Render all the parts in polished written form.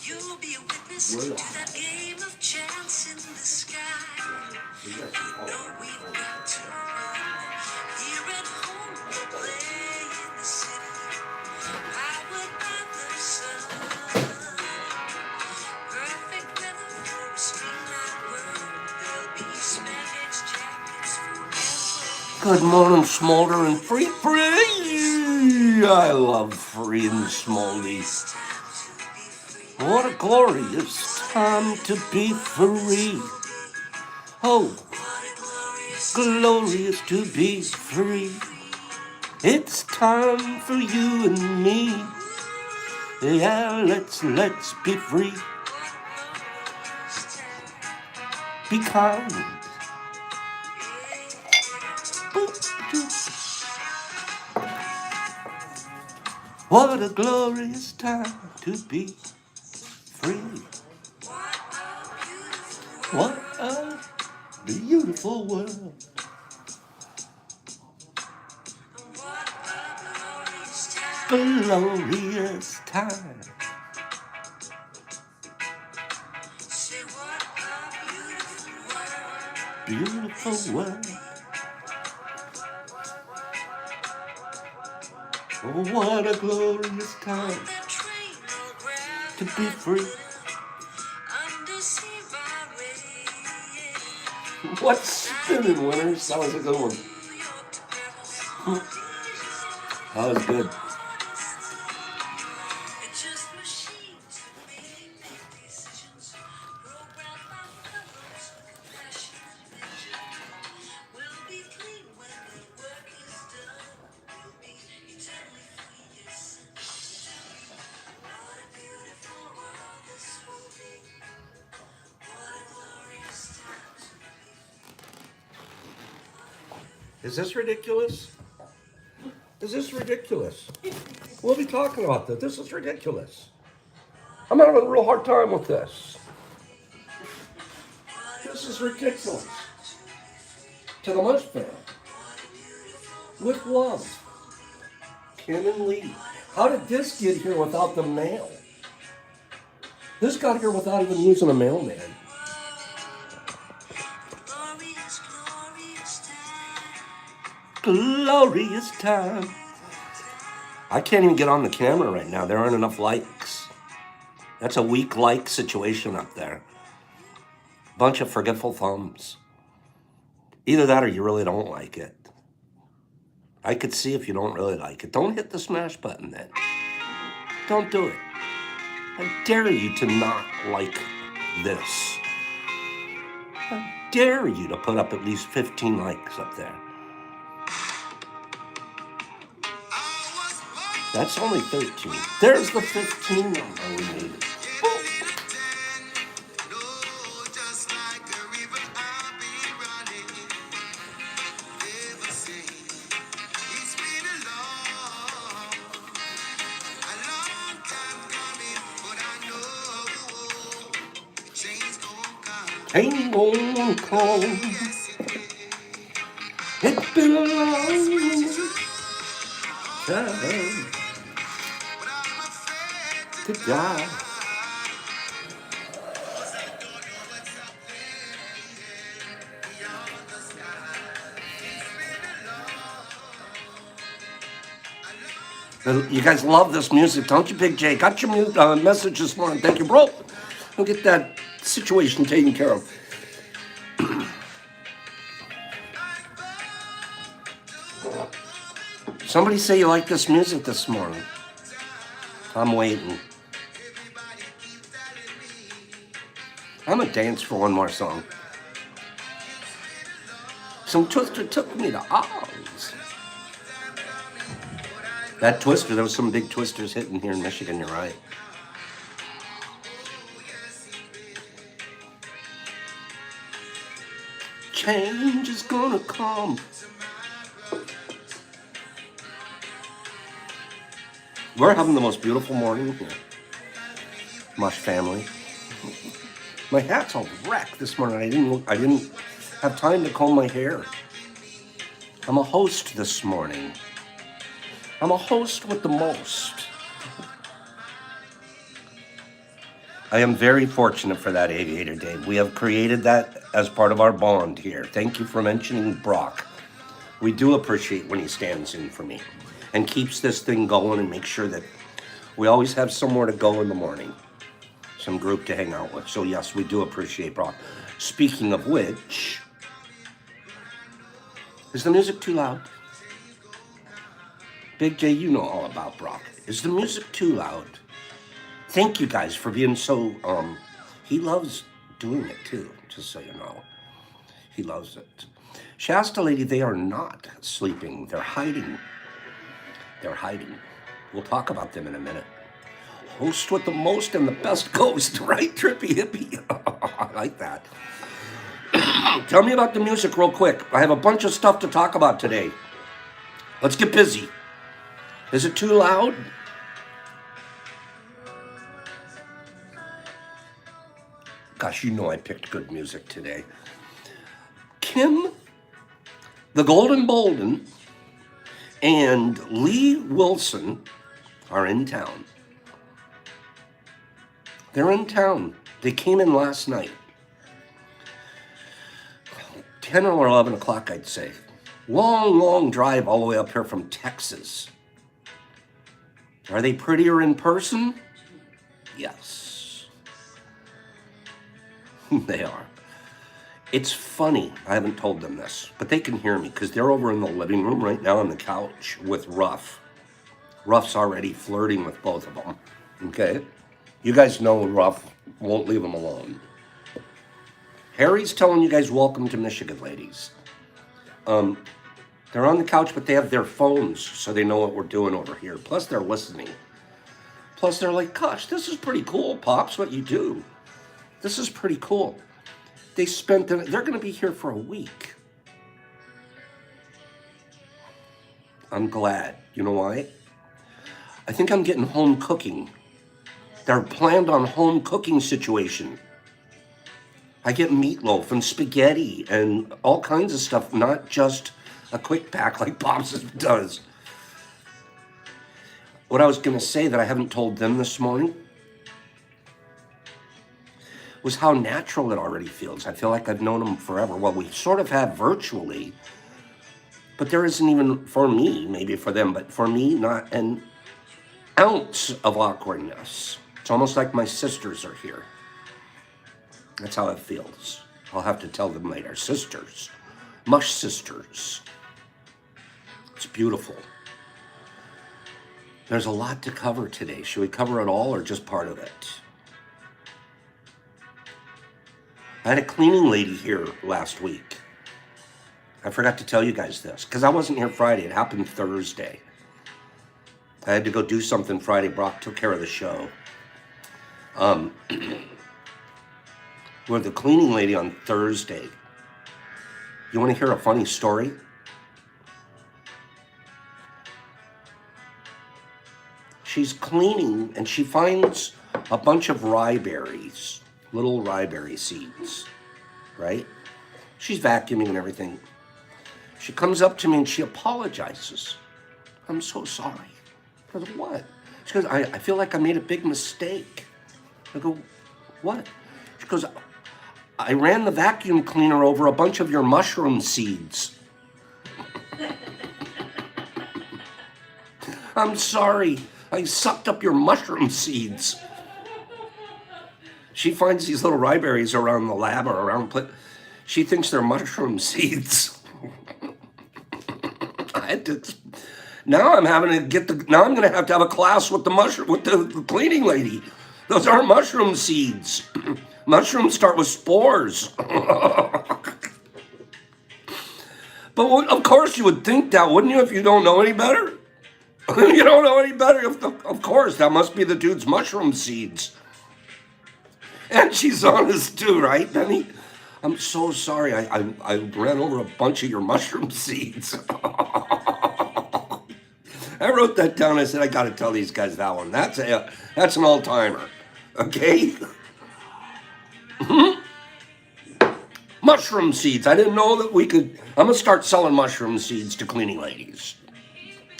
You'll be a witness to that game of chance in the sky. No, we've got to run. Here at home, we play in the city. Powered by the sun. Perfect weather for a streetlight world. There'll be Spanish jackets forever. Good morning, Smolder and Free. I love Free and Smoldy. What a glorious time to be free. Oh, glorious to be free. It's time for you and me. Yeah, let's be free. Be kind. What a glorious time to be free. What a beautiful world. Glorious time. Beautiful world. Oh, what a glorious time to be free. What's spinning, winners? That was a good one. That was good. Is this ridiculous? Is this ridiculous? We'll be talking about this. This is ridiculous. I'm having a real hard time with this. This is ridiculous. To the Mush fan. With love. Kim and Lee. How did this get here without the mail? This got here without even using a mailman. Glorious time. I can't even get on the camera right now. There aren't enough likes. That's a weak like situation up there. Bunch of forgetful thumbs. Either that or you really don't like it. I could see if you don't really like it. Don't hit the smash button then. Don't do it. I dare you to not like this. I dare you to put up at least 15 likes up there. That's only 13. There's the 15 number we needed. Ain't gonna come. It's been a long time to die. You guys love this music, don't you, Big J? Got your message this morning. Thank you, bro. We'll get that situation taken care of. Somebody say you like this music this morning. I'm waiting. I'm gonna dance for one more song. Some Twister took me to Oz. That Twister, there was some big Twisters hitting here in Michigan, you're right. Change is gonna come. We're having the most beautiful morning here. Mush family. My hat's all wrecked this morning. I didn't have time to comb my hair. I'm a host this morning. I'm a host with the most. I am very fortunate for that, Aviator Dave. We have created that as part of our bond here. Thank you for mentioning Brock. We do appreciate when he stands in for me and keeps this thing going and makes sure that we always have somewhere to go in the morning, some group to hang out with. So yes, we do appreciate Brock. Speaking of which, is the music too loud? Big J, you know all about Brock. Is the music too loud? Thank you guys for being so, he loves doing it too, just so you know. He loves it. Shasta lady, they are not sleeping. They're hiding. They're hiding. We'll talk about them in a minute. Host with the most and the best ghost, right? Trippy hippie. I like that. Tell me about the music real quick. I have a bunch of stuff to talk about today. Let's get busy. Is it too loud? Gosh, you know I picked good music today. Kim, the Golden Bolden, and Lee Wilson are in town. They're in town. They came in last night. 10 or 11 o'clock, I'd say. Long drive all the way up here from Texas. Are they prettier in person? Yes. They are. It's funny. I haven't told them this, but they can hear me because they're over in the living room right now on the couch with Ruff. Ruff's already flirting with both of them. Okay? You guys know Ruff won't leave them alone. Harry's telling you guys welcome to Michigan, ladies. They're on the couch, but they have their phones, so they know what we're doing over here. Plus, they're listening. Plus, they're like, gosh, this is pretty cool, Pops, what you do. This is pretty cool. They're going to be here for a week. I'm glad. You know why? I think I'm getting home cooking. They're planned on home cooking situation. I get meatloaf and spaghetti and all kinds of stuff, not just a quick pack like Pops does. What I was going to say that I haven't told them this morning was how natural it already feels. I feel like I've known them forever. Well, we sort of have virtually, but there isn't even, for me, maybe for them, but for me, not an ounce of awkwardness. It's almost like my sisters are here. That's how it feels. I'll have to tell them later. Sisters. Mush sisters. It's beautiful. There's a lot to cover today. Should we cover it all or just part of it? I had a cleaning lady here last week. I forgot to tell you guys this because I wasn't here Friday. It happened Thursday. I had to go do something Friday. Brock took care of the show. With the cleaning lady on Thursday. You want to hear a funny story? She's cleaning and she finds a bunch of rye berries, little rye berry seeds, right? She's vacuuming and everything. She comes up to me and she apologizes. I'm so sorry. I go, what? She goes, I feel like I made a big mistake. I go, what? She goes, I ran the vacuum cleaner over a bunch of your mushroom seeds. I'm sorry. I sucked up your mushroom seeds. She finds these little rye berries around the lab or around, she thinks they're mushroom seeds. Now I'm going to have to have a class with the cleaning lady. Those aren't mushroom seeds. Mushrooms start with spores. But of course you would think that, wouldn't you, if you don't know any better? You don't know any better. Of course, that must be the dude's mushroom seeds. And she's honest too, right, Benny? I'm so sorry. I ran over a bunch of your mushroom seeds. I wrote that down. I said, I got to tell these guys that one. That's an all-timer. Okay? Mushroom seeds. I didn't know that we could. I'm going to start selling mushroom seeds to cleaning ladies.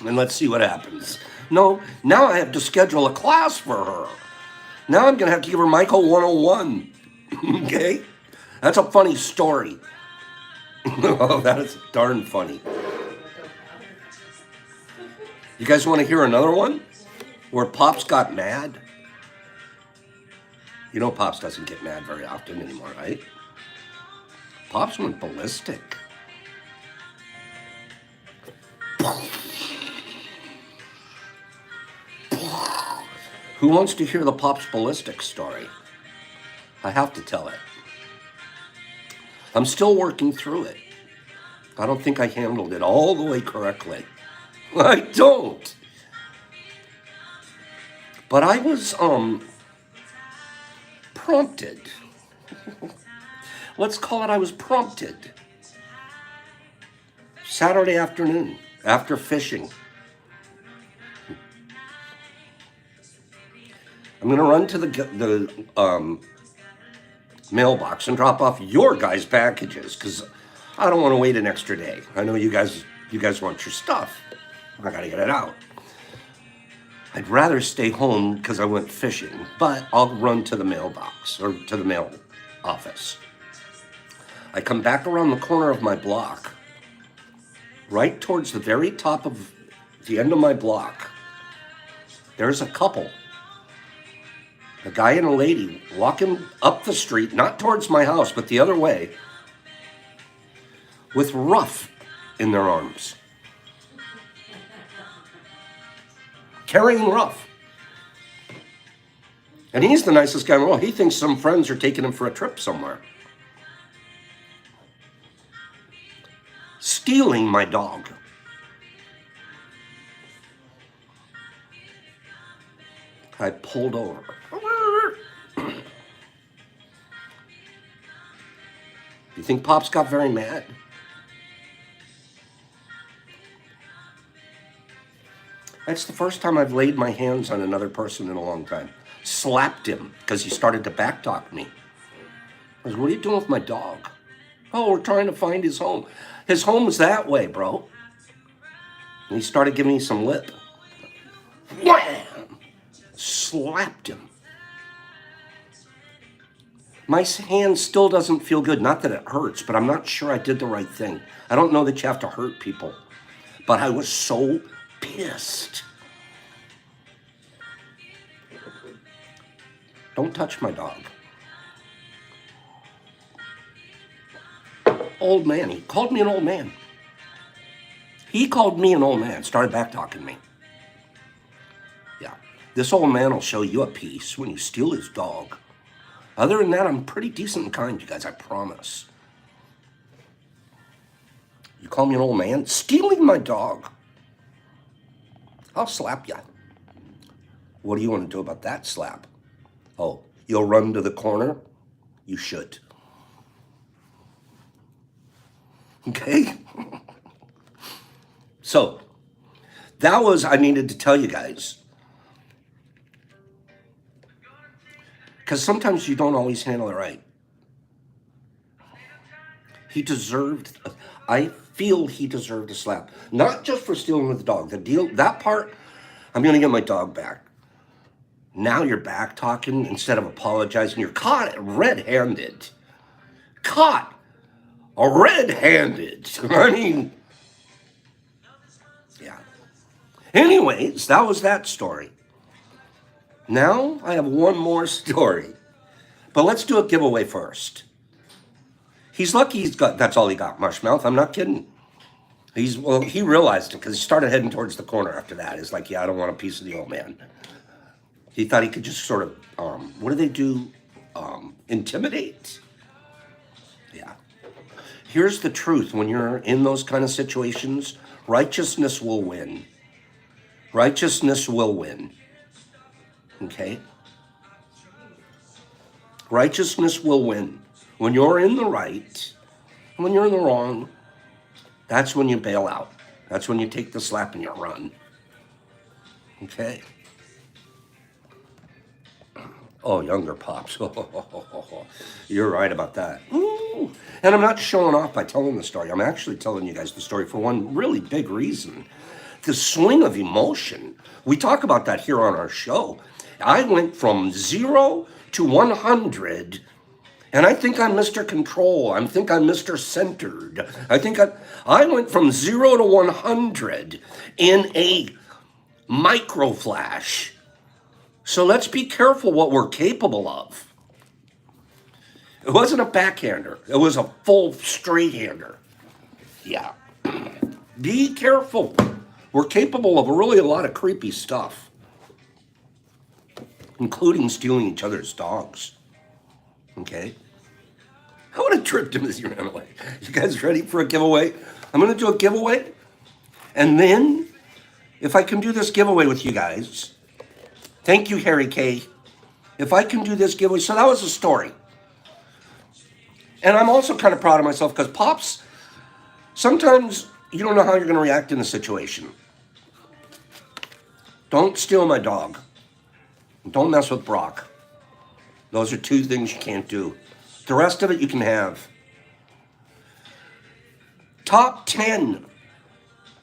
And let's see what happens. No, now I have to schedule a class for her. Now I'm going to have to give her Michael 101. Okay? That's a funny story. Oh, that is darn funny. You guys want to hear another one? Where Pops got mad? You know Pops doesn't get mad very often anymore, right? Pops went ballistic. Who wants to hear the Pops ballistic story? I have to tell it. I'm still working through it. I don't think I handled it all the way correctly. I don't. But I was prompted. Let's call it I was prompted. Saturday afternoon, after fishing. I'm going to run to the mailbox and drop off your guys' packages because I don't want to wait an extra day. I know you guys want your stuff. I got to get it out. I'd rather stay home because I went fishing, but I'll run to the mailbox or to the mail office. I come back around the corner of my block, right towards the very top of the end of my block. There's a couple. A guy and a lady walking up the street, not towards my house, but the other way, with rough in their arms. Carrying rough. And he's the nicest guy in the world. He thinks some friends are taking him for a trip somewhere. Stealing my dog. I pulled over. You think Pops got very mad? That's the first time I've laid my hands on another person in a long time. Slapped him because he started to backtalk me. I was, what are you doing with my dog? Oh, we're trying to find his home. His home's that way, bro. And he started giving me some lip. Wham! Slapped him. My hand still doesn't feel good. Not that it hurts, but I'm not sure I did the right thing. I don't know that you have to hurt people. But I was so pissed. Don't touch my dog. Old man. He called me an old man. He called me an old man. Started back-talking me. Yeah. This old man will show you a piece when you steal his dog. Other than that, I'm pretty decent and kind, you guys, I promise. You call me an old man? Stealing my dog. I'll slap you. What do you want to do about that slap? Oh, you'll run to the corner? You should. Okay? So, that was, I needed to tell you guys. Because sometimes you don't always handle it right. He deserved, I feel he deserved a slap. Not just for stealing with the dog. The deal, that part, I'm going to get my dog back. Now you're back talking instead of apologizing. You're caught red-handed. Caught red-handed. I mean, yeah. Anyways, that was that story. Now I have one more story. But let's do a giveaway first. He's lucky he's got, that's all he got, Mushmouth. I'm not kidding. He realized it because he started heading towards the corner after that. He's like, yeah, I don't want a piece of the old man. He thought he could just sort of, what do they do? Intimidate? Yeah. Here's the truth. When you're in those kind of situations, righteousness will win. Righteousness will win. Okay? Righteousness will win. When you're in the right, and when you're in the wrong, that's when you bail out. That's when you take the slap and you run. Okay? Oh, younger Pops. You're right about that. Ooh. And I'm not showing off by telling the story. I'm actually telling you guys the story for one really big reason. The swing of emotion. We talk about that here on our show. I went from 0 to 100, and I think I'm Mr. Control. I think I'm Mr. Centered. I went from 0 to 100 in a micro flash. So let's be careful what we're capable of. It wasn't a backhander. It was a full straight hander. Yeah. Be careful. We're capable of really a lot of creepy stuff, including stealing each other's dogs. Okay? I would have tripped him as he ran away. You guys ready for a giveaway? I'm going to do a giveaway. And then, if I can do this giveaway with you guys, thank you, Harry K. If I can do this giveaway, so that was a story. And I'm also kind of proud of myself because Pops, sometimes you don't know how you're going to react in a situation. Don't steal my dog. Don't mess with Brock. Those are two things you can't do. The rest of it you can have. Top 10.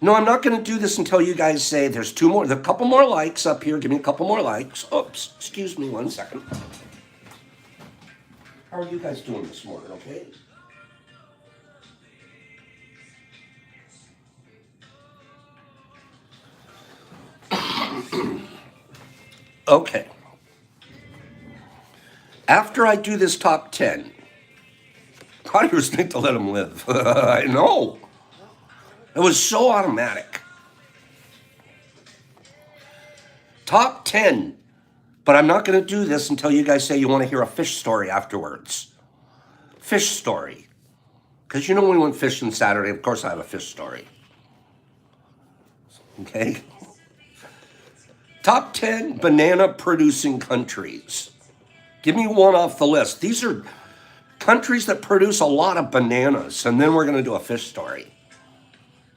No, I'm not going to do this until you guys say there's two more. There's a couple more likes up here. Give me a couple more likes. Oops, excuse me 1 second. How are you guys doing this morning, okay? Okay. After I do this top 10, probably was think to let him live. I know. It was so automatic. Top 10. But I'm not going to do this until you guys say you want to hear a fish story afterwards. Fish story. Because you know when we went fishing Saturday, of course I have a fish story. Okay? Top 10 banana producing countries. Give me one off the list. These are countries that produce a lot of bananas, and then we're going to do a fish story.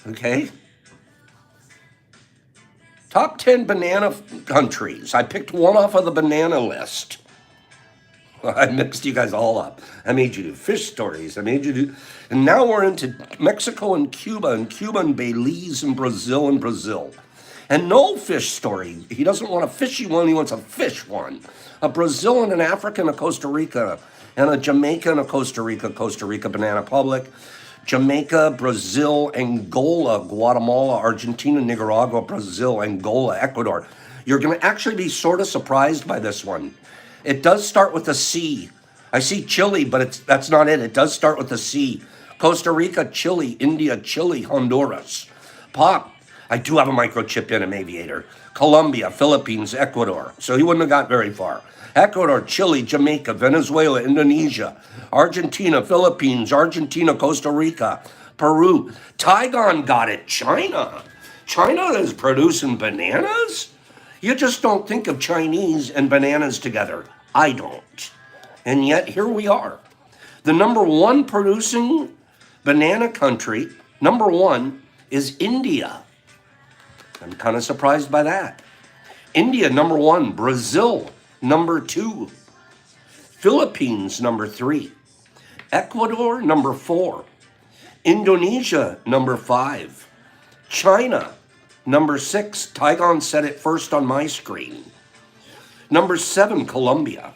Okay? Top 10 banana countries. I picked one off of the banana list. I mixed you guys all up. I made you do fish stories. I made you do... And now we're into Mexico and Cuba and Belize and Brazil. And no fish story. He doesn't want a fishy one, he wants a fish one. A Brazil and an Africa and a Costa Rica, and a Jamaica and a Costa Rica Banana Republic, Jamaica, Brazil, Angola, Guatemala, Argentina, Nicaragua, Brazil, Angola, Ecuador. You're going to actually be sort of surprised by this one. It does start with a C. I see Chile, but that's not it. It does start with a C. Costa Rica, Chile, India, Chile, Honduras. Pop, I do have a microchip in him, Aviator. Colombia, Philippines, Ecuador. So he wouldn't have got very far. Ecuador, Chile, Jamaica, Venezuela, Indonesia, Argentina, Philippines, Argentina, Costa Rica, Peru. Taiwan got it. China. China is producing bananas? You just don't think of Chinese and bananas together. I don't. And yet here we are. The number one producing banana country, number one, is India. I'm kind of surprised by that. India, number one. Brazil, number two. Philippines, number three. Ecuador, number four. Indonesia, number five. China, number six. Taiwan said it first on my screen. Number seven, Colombia.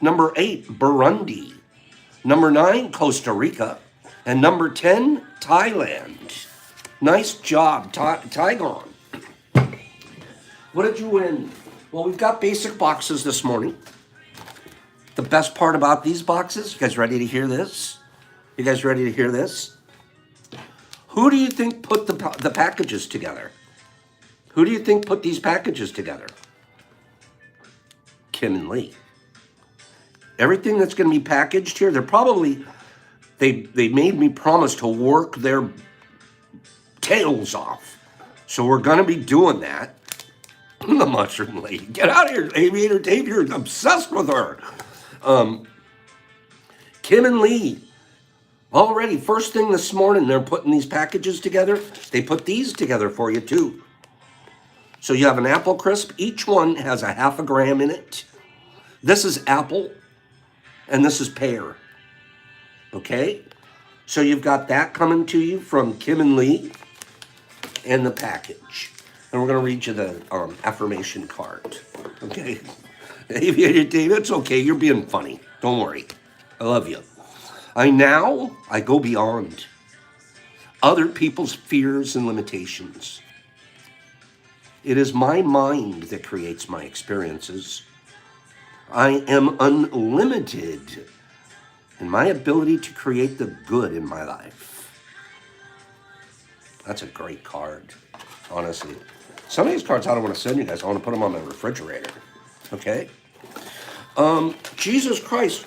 Number eight, Burundi. Number nine, Costa Rica. And number 10, Thailand. Nice job, Taiwan. What did you win? Well, we've got basic boxes this morning. The best part about these boxes, you guys ready to hear this? You guys ready to hear this? Who do you think put the packages together? Who do you think put these packages together? Kim and Lee. Everything that's going to be packaged here, they made me promise to work their tails off. So we're going to be doing that. The mushroom lady. Get out of here, Aviator Dave. You're obsessed with her. Kim and Lee. Already, first thing this morning, they're putting these packages together. They put these together for you, too. So you have an apple crisp. Each one has a 0.5 gram in it. This is apple, and this is pear. Okay? So you've got that coming to you from Kim and Lee and the package. And we're going to read you the affirmation card. Okay? Aviator Dave, it's okay. You're being funny. Don't worry. I love you. I go beyond other people's fears and limitations. It is my mind that creates my experiences. I am unlimited in my ability to create the good in my life. That's a great card, honestly. Some of these cards I don't want to send you guys. I want to put them on my refrigerator. Okay? Jesus Christ,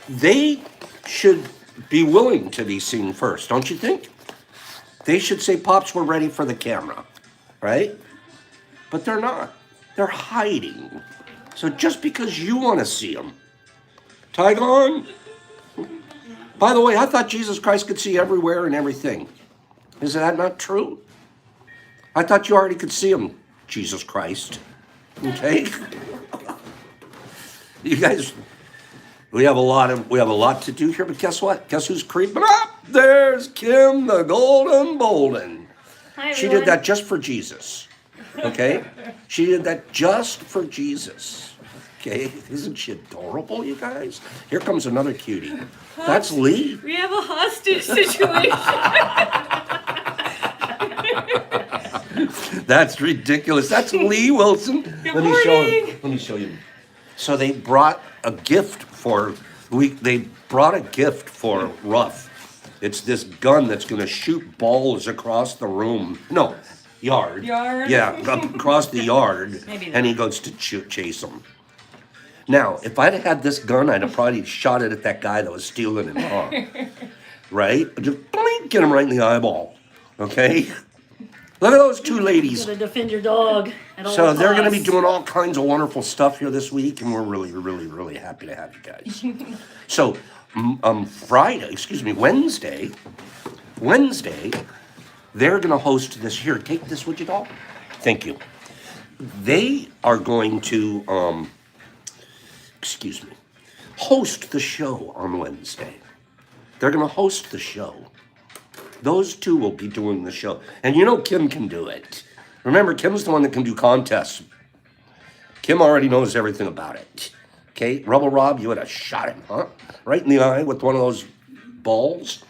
they should be willing to be seen first, don't you think? They should say, Pops, we're ready for the camera, right? But they're not. They're hiding. So just because you want to see them, tag on. By the way, I thought Jesus Christ could see everywhere and everything. Is that not true? I thought you already could see him, Jesus Christ. Okay? You guys, we have a lot to do here, but guess what? Guess who's creeping up? There's Kim the Golden Bolden. Hi, she did that just for Jesus. Okay? She did that just for Jesus. Okay? Isn't she adorable, you guys? Here comes another cutie. That's Lee. We have a hostage situation. That's ridiculous. That's Lee Wilson. Good Let morning. me show you. So they brought a gift for Ruff. It's this gun that's going to shoot balls across the room. No, yard. Yard? Yeah, across the yard. Maybe and he goes to chase them. Now, if I'd had this gun, I'd have probably shot it at that guy that was stealing it, huh? Right? Just blink, get him right in the eyeball. Okay? Look at those two ladies. You gotta defend your dog at all So they're going to be costs. doing all kinds of wonderful stuff here this week, and we're really, really, really happy to have you guys. So, Wednesday, they're going to host this. Here, take this, would you, doll? Thank you. They are going to, host the show on Wednesday. They're going to host the show. Those two will be doing the show. And you know Kim can do it. Remember, Kim's the one that can do contests. Kim already knows everything about it. Okay, Rebel Rob, you would have shot him, huh? Right in the eye with one of those balls?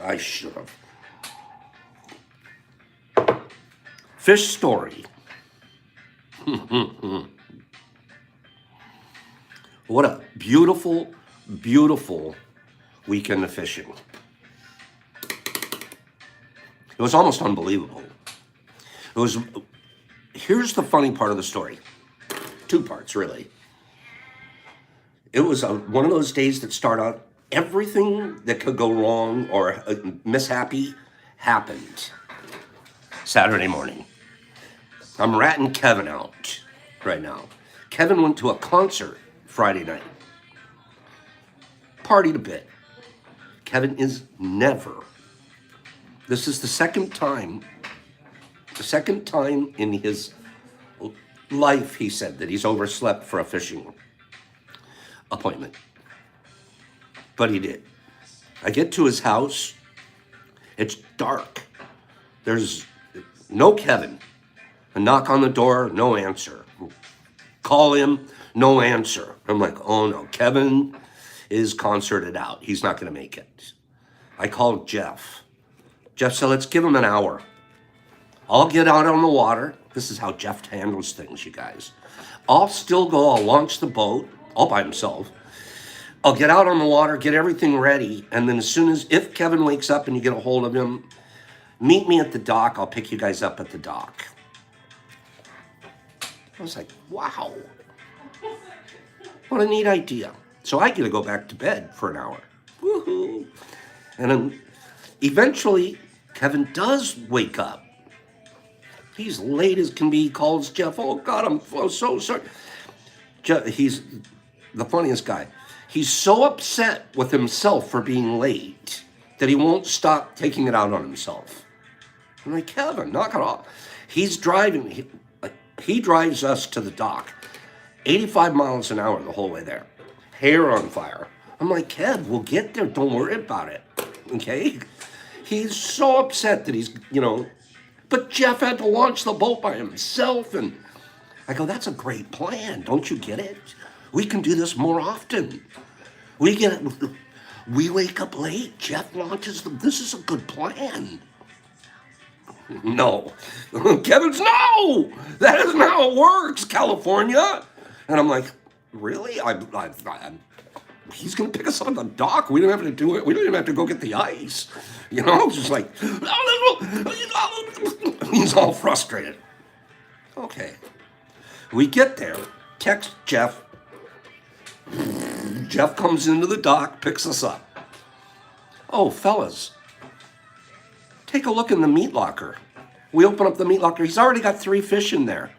I should have. Fish story. What a beautiful, beautiful weekend of fishing. It was almost unbelievable. Here's the funny part of the story. Two parts, really. It was one of those days that start out, everything that could go wrong or mishappy happened Saturday morning. I'm ratting Kevin out right now. Kevin went to a concert Friday night. Partied a bit. Kevin is never. This is the second time in his life, he said, that he's overslept for a fishing appointment. But he did. I get to his house. It's dark. There's no Kevin. I knock on the door, no answer. Call him, no answer. I'm like, oh no, Kevin is concerted out. He's not going to make it. I called Jeff. Jeff said, let's give him an hour. I'll get out on the water. This is how Jeff handles things, you guys. I'll still go. I'll launch the boat all by himself. I'll get out on the water, get everything ready. And then if Kevin wakes up and you get a hold of him, meet me at the dock. I'll pick you guys up at the dock. I was like, wow. What a neat idea. So I get to go back to bed for an hour. Woohoo. And then eventually, Kevin does wake up. He's late as can be. He calls Jeff. Oh, God, I'm so sorry. He's the funniest guy. He's so upset with himself for being late that he won't stop taking it out on himself. I'm like, Kevin, knock it off. He's driving. He drives us to the dock, 85 miles an hour the whole way there. Hair on fire. I'm like, Kev, we'll get there. Don't worry about it. Okay? He's so upset that he's, but Jeff had to launch the boat by himself, and I go, that's a great plan. Don't you get it? We can do this more often. We wake up late. Jeff launches them. This is a good plan. No. Kevin's, no! That isn't how it works, California. And I'm like, really? He's going to pick us up at the dock. We don't have to do it. We don't even have to go get the ice. You know, just like, he's all frustrated. Okay. We get there, text Jeff. Jeff comes into the dock, picks us up. Oh, fellas, take a look in the meat locker. We open up the meat locker. He's already got 3 fish in there.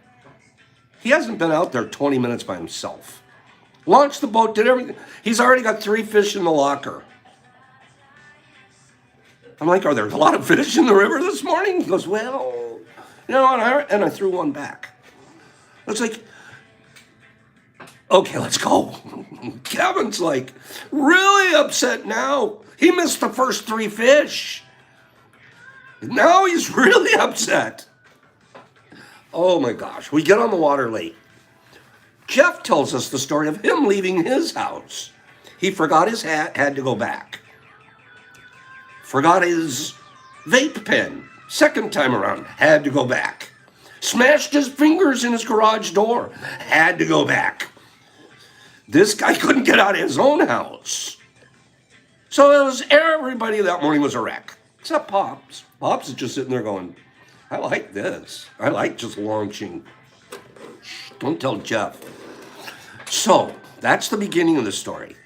He hasn't been out there 20 minutes by himself. Launched the boat, did everything. He's already got 3 fish in the locker. I'm like, are there a lot of fish in the river this morning? He goes, well, you know, and I threw one back. It's like, okay, let's go. Kevin's like, really upset now. He missed the first 3 fish. Now he's really upset. Oh my gosh, we get on the water late. Jeff tells us the story of him leaving his house. He forgot his hat, had to go back. Forgot his vape pen. Second time around, had to go back. Smashed his fingers in his garage door. Had to go back. This guy couldn't get out of his own house. So it was, everybody that morning was a wreck. Except Pops. Pops is just sitting there going, I like this. I like just launching. Shh, don't tell Jeff. So that's the beginning of the story.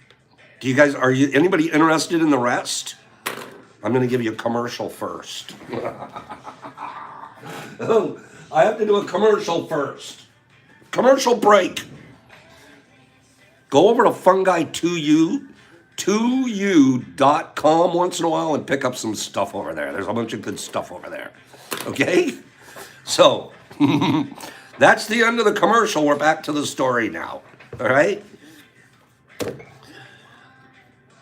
Do you guys, anybody interested in the rest? I'm going to give you a commercial first. Oh, I have to do a commercial first. Commercial break. Go over to fungi2u.com once in a while and pick up some stuff over there. There's a bunch of good stuff over there. Okay? So, that's the end of the commercial. We're back to the story now. All right?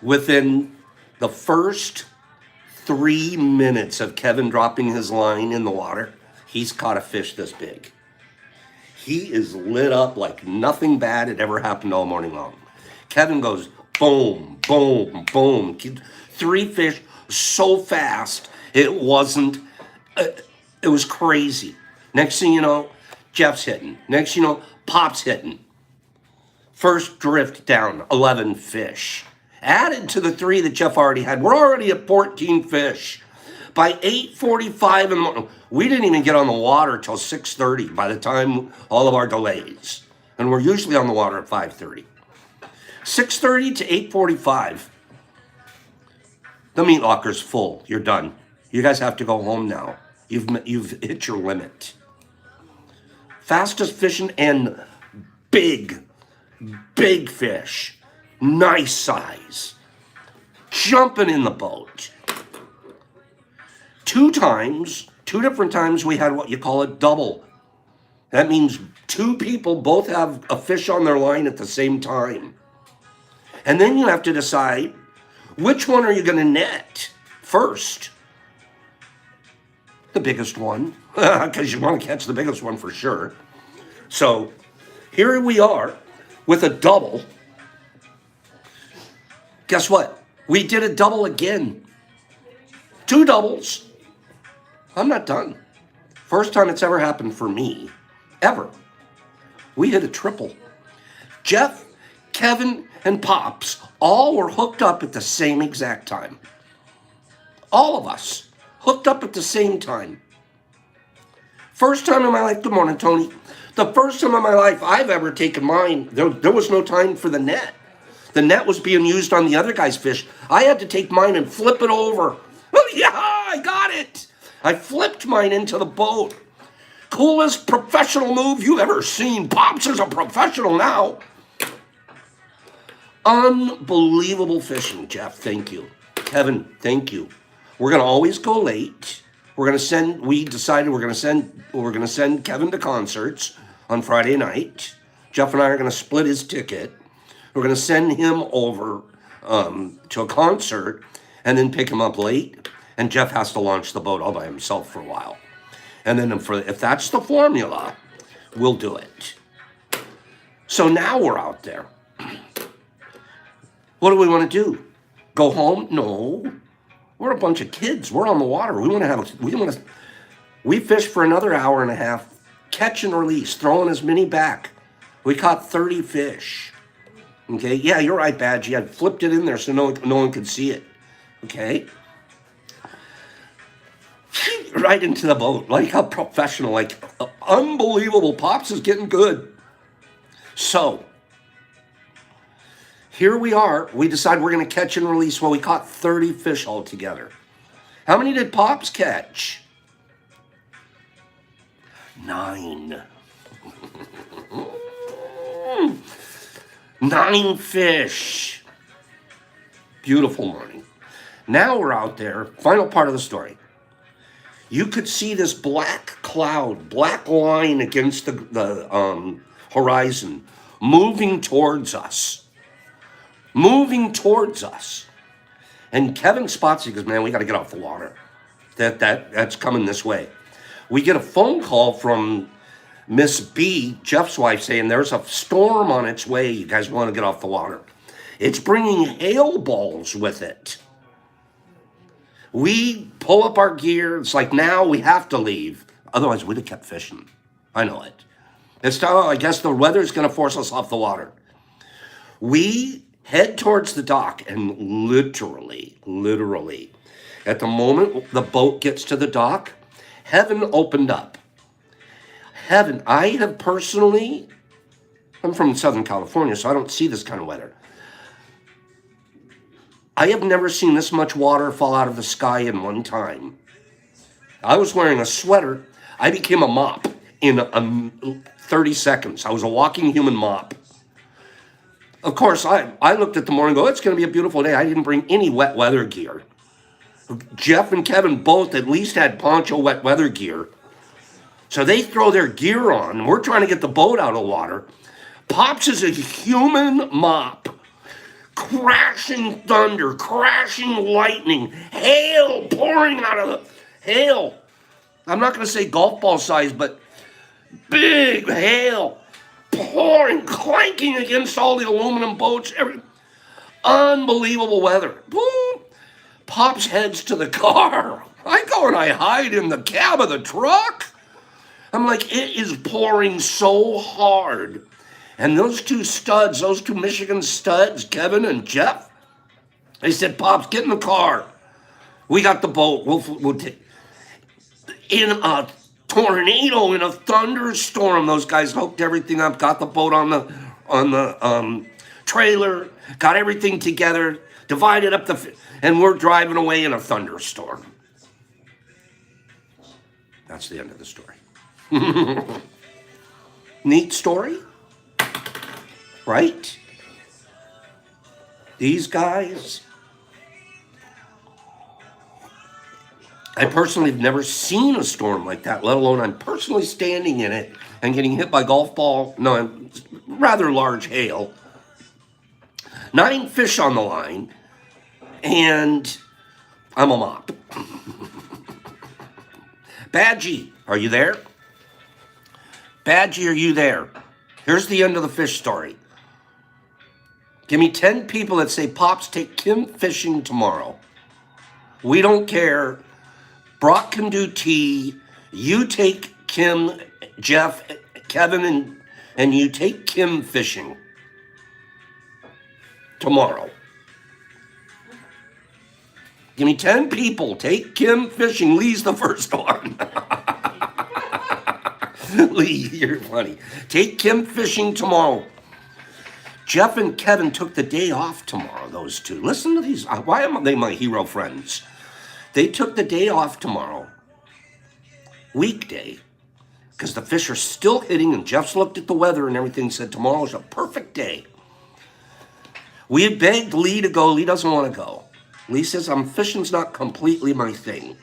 Within the first 3 minutes of Kevin dropping his line in the water, he's caught a fish this big. He is lit up like nothing bad had ever happened all morning long. Kevin goes boom, boom, boom. 3 fish so fast, it wasn't, it was crazy. Next thing you know, Jeff's hitting. Next thing you know, Pop's hitting. First drift down, 11 fish. Added to the 3 that Jeff already had. We're already at 14 fish. By 8:45 in the morning, we didn't even get on the water till 6:30 by the time all of our delays. And we're usually on the water at 5:30. 6:30 to 8:45, the meat locker's full. You're done. You guys have to go home now. You've hit your limit. Fastest fishing and big fish. Nice size. Jumping in the boat. 2 different times we had what you call a double. That means 2 people both have a fish on their line at the same time. And then you have to decide which one are you going to net first. The biggest one, because you want to catch the biggest one for sure. So here we are with a double. Guess what? We did a double again. 2 doubles. I'm not done. First time it's ever happened for me, ever. We hit a triple. Jeff, Kevin, and Pops all were hooked up at the same exact time. All of us hooked up at the same time. First time in my life, good morning, Tony. The first time in my life I've ever taken mine, there was no time for the net. The net was being used on the other guy's fish. I had to take mine and flip it over. Oh, yeah, I got it. I flipped mine into the boat. Coolest professional move you've ever seen. Pops is a professional now. Unbelievable fishing, Jeff. Thank you. Kevin, thank you. We're going to always go late. We decided we're going to send Kevin to concerts on Friday night. Jeff and I are going to split his ticket. We're going to send him over to a concert and then pick him up late. And Jeff has to launch the boat all by himself for a while. And then if that's the formula, we'll do it. So now we're out there. What do we want to do? Go home? No. We're a bunch of kids. We're on the water. We fish for another hour and a half, catch and release, throwing as many back. We caught 30 fish. Okay, yeah, you're right, Badgie. I flipped it in there so no one could see it. Okay. Right into the boat, like how professional, like unbelievable. Pops is getting good. So, here we are. We decide we're going to catch and release. Well, we caught 30 fish altogether. How many did Pops catch? 9. 9 fish. Beautiful morning. Now we're out there. Final part of the story. You could see this black cloud, black line against the horizon, moving towards us. And Kevin spots it. He goes, man, we got to get off the water. That's coming this way. We get a phone call from Miss B, Jeff's wife, saying there's a storm on its way. You guys want to get off the water. It's bringing hail balls with it. We pull up our gear. It's like, now we have to leave. Otherwise, we'd have kept fishing. I know it. I guess the weather's going to force us off the water. We head towards the dock, and literally, at the moment the boat gets to the dock, heaven opened up. Heaven, I'm from Southern California, so I don't see this kind of weather. I have never seen this much water fall out of the sky in one time. I was wearing a sweater. I became a mop in 30 seconds. I was a walking human mop. Of course, I looked at the morning and go, it's going to be a beautiful day. I didn't bring any wet weather gear. Jeff and Kevin both at least had poncho wet weather gear. So they throw their gear on, and we're trying to get the boat out of water. Pops is a human mop. Crashing thunder, crashing lightning, hail pouring out of the hail. I'm not going to say golf ball size, but big hail pouring, clanking against all the aluminum boats. Unbelievable weather. Woo. Pops heads to the car. I go and I hide in the cab of the truck. I'm like, it is pouring so hard. And those two Michigan studs, Kevin and Jeff, they said, Pops, get in the car. We got the boat. We'll take. In a tornado, in a thunderstorm, those guys hooked everything up, got the boat on the trailer, got everything together, divided up and we're driving away in a thunderstorm. That's the end of the story. Neat story? Right? These guys, I personally have never seen a storm like that, let alone I'm personally standing in it and getting hit by rather large hail. 9 fish on the line, and I'm a mop. Badgie, are you there? Badgie, are you there? Here's the end of the fish story. Give me 10 people that say, Pops, take Kim fishing tomorrow. We don't care. Brock can do tea. You take Kim, Jeff, Kevin, and you take Kim fishing tomorrow. Give me 10 people. Take Kim fishing. Lee's the first one. Lee, you're funny. Take Kim fishing tomorrow. Jeff and Kevin took the day off tomorrow, those two. Listen to these. Why are they my hero friends? They took the day off tomorrow, weekday, because the fish are still hitting, and Jeff's looked at the weather and everything, said tomorrow's a perfect day. We had begged Lee to go. Lee doesn't want to go. Lee says, fishing's not completely my thing.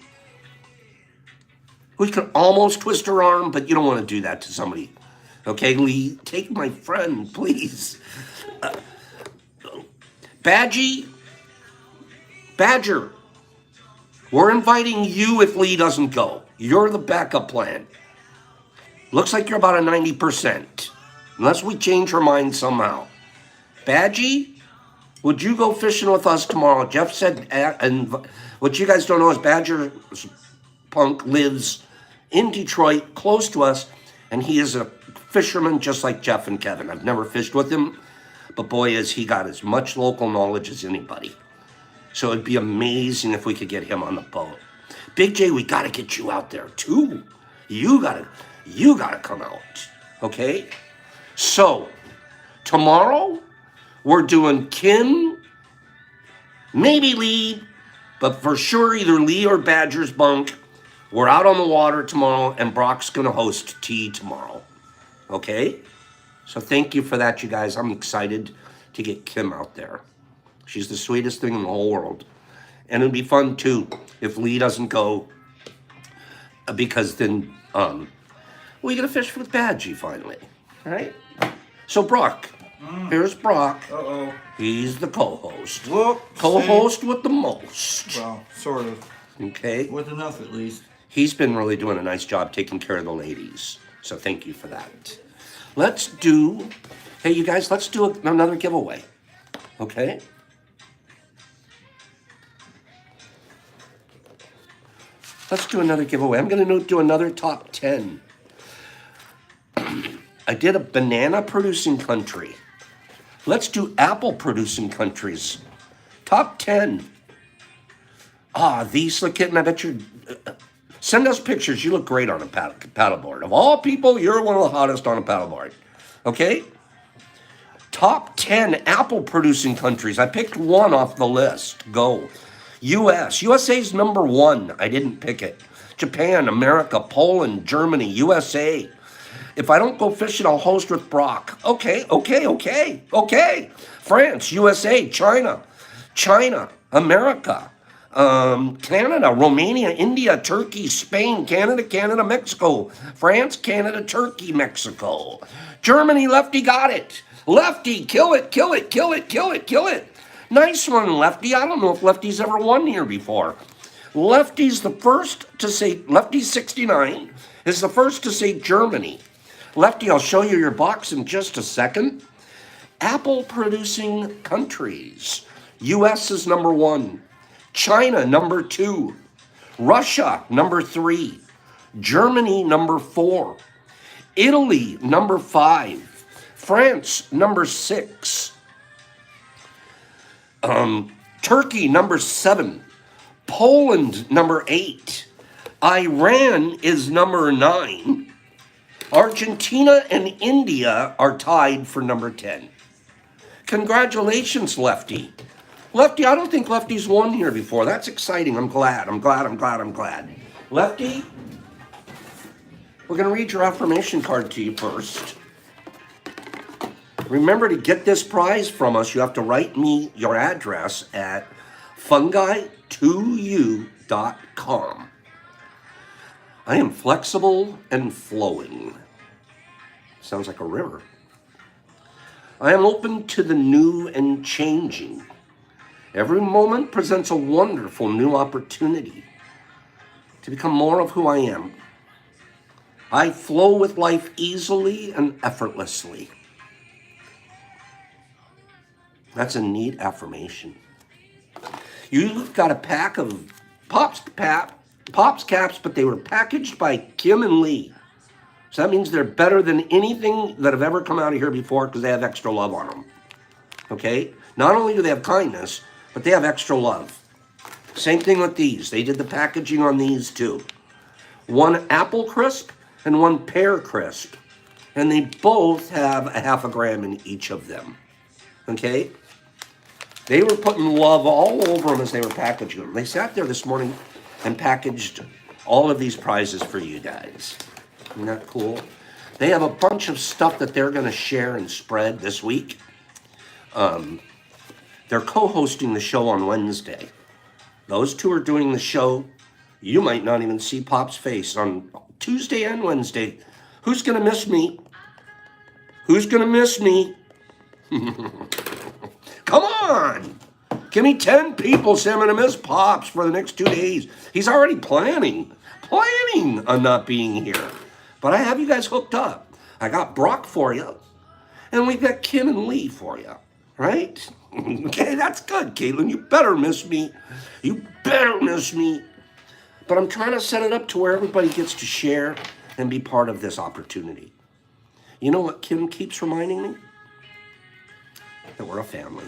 We could almost twist her arm, but you don't want to do that to somebody. Okay, Lee, take my friend, please. Badger, we're inviting you if Lee doesn't go. You're the backup plan. Looks like you're about a 90%. Unless we change our mind somehow. Badgie, would you go fishing with us tomorrow? Jeff said, and what you guys don't know is Badger Punk lives in Detroit, close to us, and he is a fisherman just like Jeff and Kevin. I've never fished with him, but boy, has he got as much local knowledge as anybody. So it'd be amazing if we could get him on the boat. Big J, we gotta get you out there too. You gotta come out, okay? So, tomorrow, we're doing Kim, maybe Lee, but for sure either Lee or Badger's bunk. We're out on the water tomorrow, and Brock's gonna host tea tomorrow, okay? So thank you for that, you guys. I'm excited to get Kim out there. She's the sweetest thing in the whole world. And it'd be fun, too, if Lee doesn't go, because then we get to fish with Badgie finally, right? So Brock, here's Brock. Uh-oh. He's the co-host. Look. Co-host with the most. Well, sort of. Okay. With enough, at least. He's been really doing a nice job taking care of the ladies. So thank you for that. Let's do, hey, you guys, let's do another giveaway. Okay? Let's do another giveaway. I'm going to do another top 10. I did a banana producing country. Let's do apple producing countries. Top 10. These look kitten. I bet you. Send us pictures. You look great on a paddleboard. Of all people, you're one of the hottest on a paddleboard. Okay? Top 10 apple producing countries. I picked one off the list. Go. U.S. USA's number 1. I didn't pick it. Japan, America, Poland, Germany, USA. If I don't go fishing, I'll host with Brock. Okay. France, USA, China, America, Canada, Romania, India, Turkey, Spain, Canada, Mexico, France, Canada, Turkey, Mexico. Germany, Lefty got it. Lefty, kill it. Nice one, Lefty. I don't know if Lefty's ever won here before. Lefty's the first to say, Lefty 69 is the first to say Germany. Lefty, I'll show you your box in just a second. Apple producing countries. US is number 1. China, number 2. Russia, number 3. Germany, number 4. Italy, number 5. France, number 6. Turkey, number 7. Poland, number 8. Iran is number 9. Argentina and India are tied for number 10. Congratulations, Lefty. Lefty, I don't think Lefty's won here before. That's exciting. I'm glad. Lefty, we're going to read your affirmation card to you first. Remember, to get this prize from us, you have to write me your address at fungi2u.com. I am flexible and flowing. Sounds like a river. I am open to the new and changing. Every moment presents a wonderful new opportunity to become more of who I am. I flow with life easily and effortlessly. That's a neat affirmation. You've got a pack of Pops caps, but they were packaged by Kim and Lee. So that means they're better than anything that have ever come out of here before because they have extra love on them. Okay? Not only do they have kindness, but they have extra love. Same thing with these. They did the packaging on these too. One apple crisp and one pear crisp. And they both have a half a gram in each of them. Okay? They were putting love all over them as they were packaging them. They sat there this morning and packaged all of these prizes for you guys. Isn't that cool? They have a bunch of stuff that they're going to share and spread this week. They're co-hosting the show on Wednesday. Those two are doing the show. You might not even see Pop's face on Tuesday and Wednesday. Who's going to miss me? Who's going to miss me? Come on! Give me 10 people say I'm going to miss Pops for the next 2 days. He's already planning on not being here. But I have you guys hooked up. I got Brock for you, and we got Kim and Lee for you, right? Okay, that's good, Caitlin. You better miss me. You better miss me. But I'm trying to set it up to where everybody gets to share and be part of this opportunity. You know what Kim keeps reminding me? That we're a family.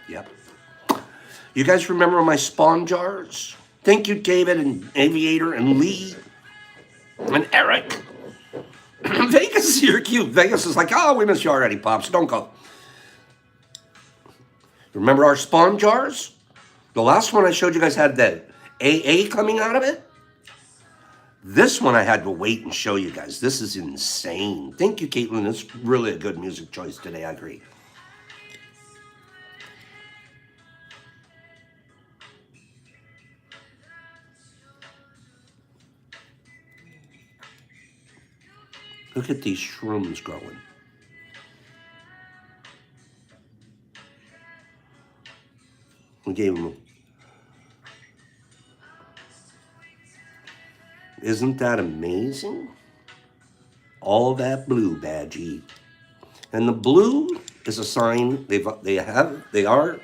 Yep. You guys remember my spawn jars? Thank you, David and Aviator and Lee and Eric. Vegas, you're cute. Vegas is like, oh, we miss you already, Pops. Don't go. Remember our spawn jars? The last one I showed you guys had the AA coming out of it. This one I had to wait and show you guys. This is insane. Thank you, Caitlin. It's really a good music choice today. I agree. Look at these shrooms growing. We gave them. Isn't that amazing? All that blue, Badgie. And the blue is a sign they are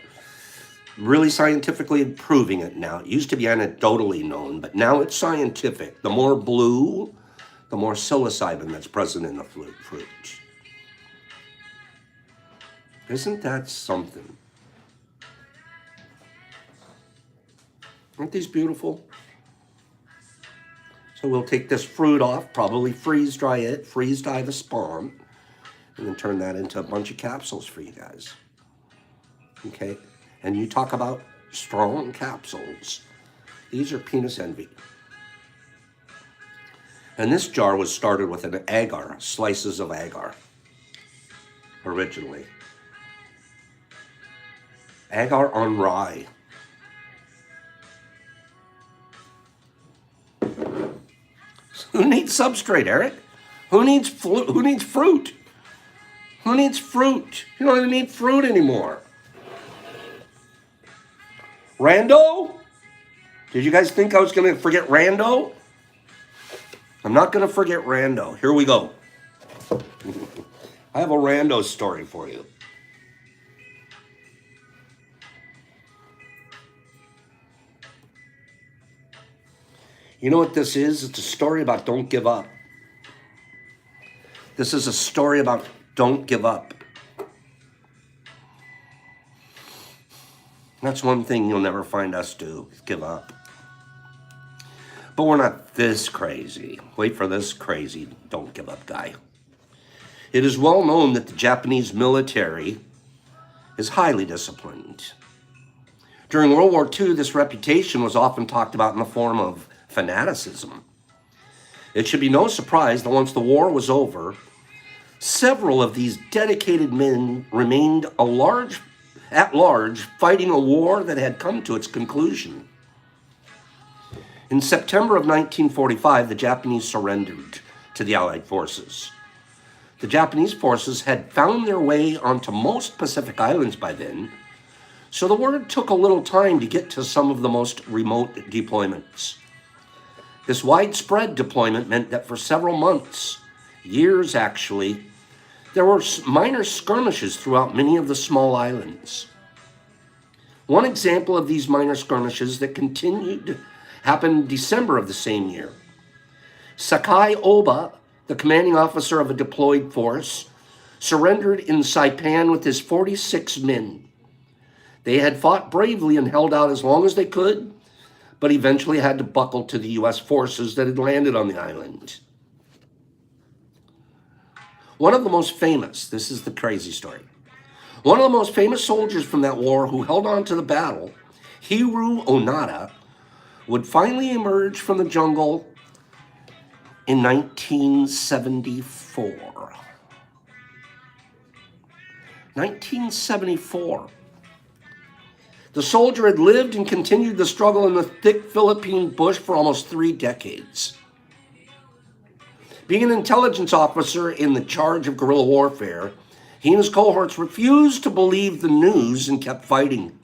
really scientifically proving it now. It used to be anecdotally known, but now it's scientific. The more blue, the more psilocybin that's present in the fruit. Isn't that something? Aren't these beautiful? So we'll take this fruit off, probably freeze dry it, freeze dry the spawn, and then turn that into a bunch of capsules for you guys. Okay? And you talk about strong capsules. These are penis envy. And this jar was started with an agar, slices of agar, originally. Agar on rye. Who needs substrate, Eric? Who needs fruit? Who needs fruit? Who needs fruit? You don't even need fruit anymore. Rando? Did you guys think I was going to forget Rando? I'm not going to forget Rando. Here we go. I have a Rando story for you. You know what this is? It's a story about don't give up. This is a story about don't give up. That's one thing you'll never find us do, is give up. But we're not this crazy. Wait for this crazy don't give up guy. It is well known that the Japanese military is highly disciplined. During World War II, this reputation was often talked about in the form of fanaticism. It should be no surprise that once the war was over, several of these dedicated men remained at large, fighting a war that had come to its conclusion. In September of 1945, the Japanese surrendered to the Allied forces. The Japanese forces had found their way onto most Pacific islands by then, so the word took a little time to get to some of the most remote deployments. This widespread deployment meant that for several months, years actually, there were minor skirmishes throughout many of the small islands. One example of these minor skirmishes that continued happened in December of the same year. Sakai Oba, the commanding officer of a deployed force, surrendered in Saipan with his 46 men. They had fought bravely and held out as long as they could, but eventually had to buckle to the U.S. forces that had landed on the island. One of the most famous, this is the crazy story, one of the most famous soldiers from that war who held on to the battle, Hiru Onada, would finally emerge from the jungle in 1974. 1974. The soldier had lived and continued the struggle in the thick Philippine bush for almost 3 decades. Being an intelligence officer in the charge of guerrilla warfare, he and his cohorts refused to believe the news and kept fighting.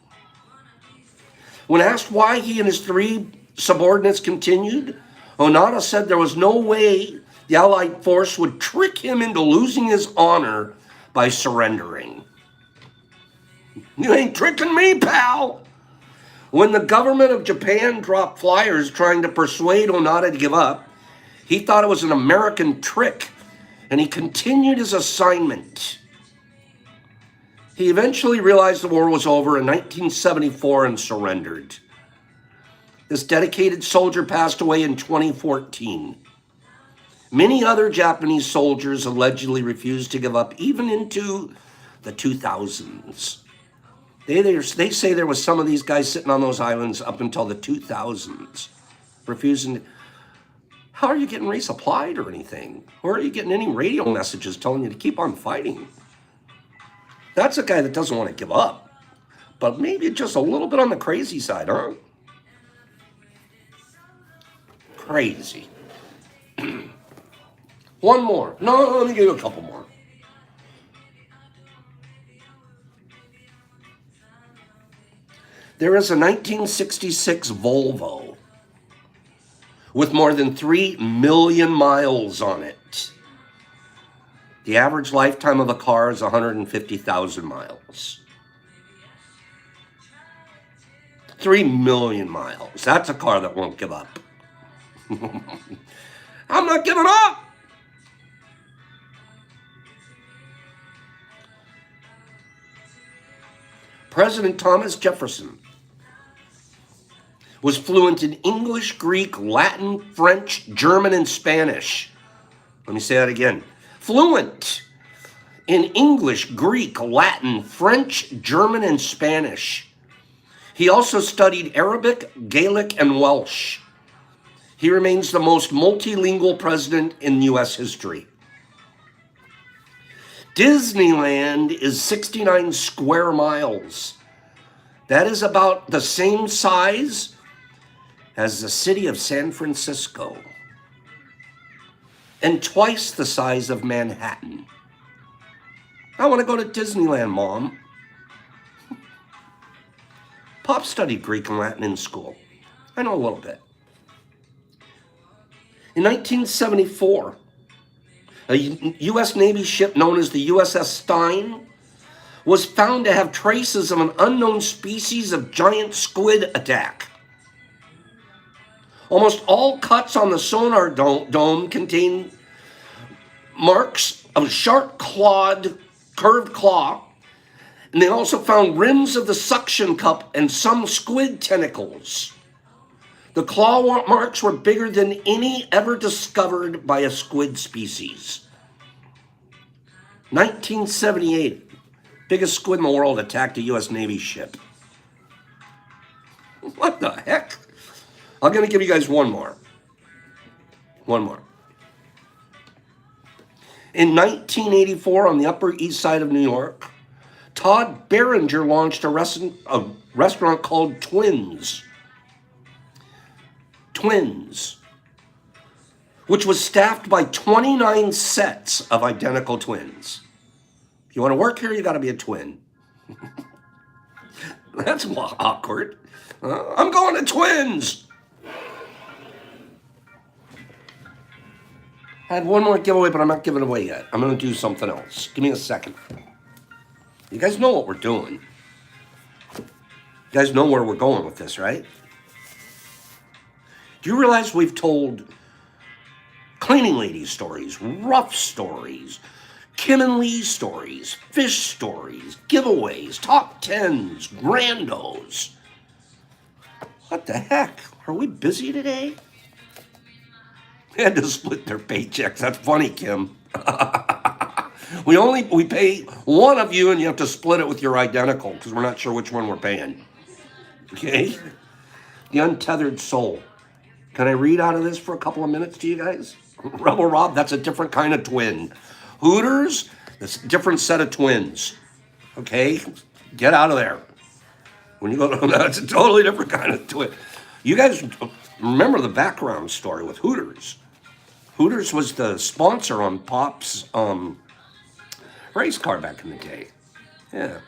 When asked why he and his 3 subordinates continued, Onada said there was no way the Allied force would trick him into losing his honor by surrendering. You ain't tricking me, pal. When the government of Japan dropped flyers trying to persuade Onada to give up, he thought it was an American trick, and he continued his assignment. He eventually realized the war was over in 1974 and surrendered. This dedicated soldier passed away in 2014. Many other Japanese soldiers allegedly refused to give up, even into the 2000s. They say there was some of these guys sitting on those islands up until the 2000s, refusing. How are you getting resupplied or anything? Or are you getting any radio messages telling you to keep on fighting? That's a guy that doesn't want to give up, but maybe just a little bit on the crazy side, huh? Crazy. One more. No, let me give you a couple more. There is a 1966 Volvo with more than 3 million miles on it. The average lifetime of a car is 150,000 miles. 3 million miles. That's a car that won't give up. I'm not giving up. President Thomas Jefferson was fluent in English, Greek, Latin, French, German, and Spanish. Let me say that again. Fluent in English, Greek, Latin, French, German, and Spanish. He also studied Arabic, Gaelic, and Welsh. He remains the most multilingual president in U.S. history. Disneyland is 69 square miles. That is about the same size as the city of San Francisco, and twice the size of Manhattan. I want to go to Disneyland, Mom. Pop studied Greek and Latin in school. I know a little bit. In 1974, a U.S. Navy ship known as the USS Stein was found to have traces of an unknown species of giant squid attack. Almost all cuts on the sonar dome contain marks of sharp-clawed, curved claw, and they also found rims of the suction cup and some squid tentacles. The claw marks were bigger than any ever discovered by a squid species. 1978, biggest squid in the world attacked a U.S. Navy ship. What the heck? I'm going to give you guys one more. One more. In 1984, on the Upper East Side of New York, Todd Barringer launched a restaurant called Twins. Twins, which was staffed by 29 sets of identical twins. If you want to work here, you got to be a twin. That's awkward. I'm going to Twins. I had one more giveaway, but I'm not giving it away yet. I'm going to do something else. Give me a second. You guys know what we're doing. You guys know where we're going with this, right? Do you realize we've told cleaning lady stories, rough stories, Kim and Lee stories, fish stories, giveaways, top tens, Randos? What the heck? Are we busy today? They had to split their paychecks. That's funny, Kim. We pay one of you, and you have to split it with your identical because we're not sure which one we're paying. Okay? The untethered soul. Can I read out of this for a couple of minutes to you guys? Rebel Rob, that's a different kind of twin. Hooters, that's a different set of twins. Okay? Get out of there. When you go to that's a totally different kind of twin. You guys remember the background story with Hooters. Hooters was the sponsor on Pop's race car back in the day. Yeah.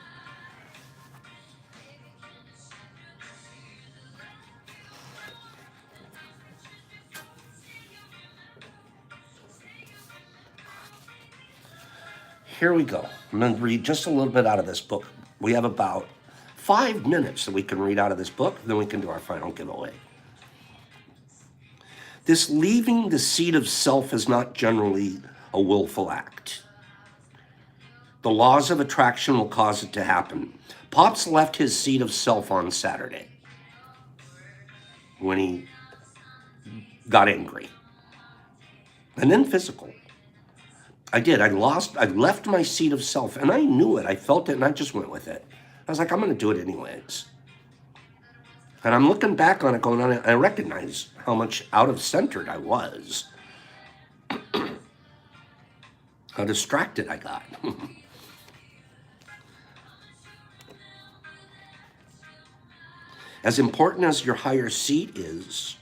Here we go. I'm going to read just a little bit out of this book. We have about 5 minutes that we can read out of this book, then we can do our final giveaway. This leaving the seat of self is not generally a willful act. The laws of attraction will cause it to happen. Pops left his seat of self on Saturday when he got angry. And then physical. I did. I left my seat of self, and I knew it. I felt it, and I just went with it. I was like, I'm going to do it anyways. And I'm looking back on it going on, and I recognize how much out of centered I was. How distracted I got. As important as your higher seat is,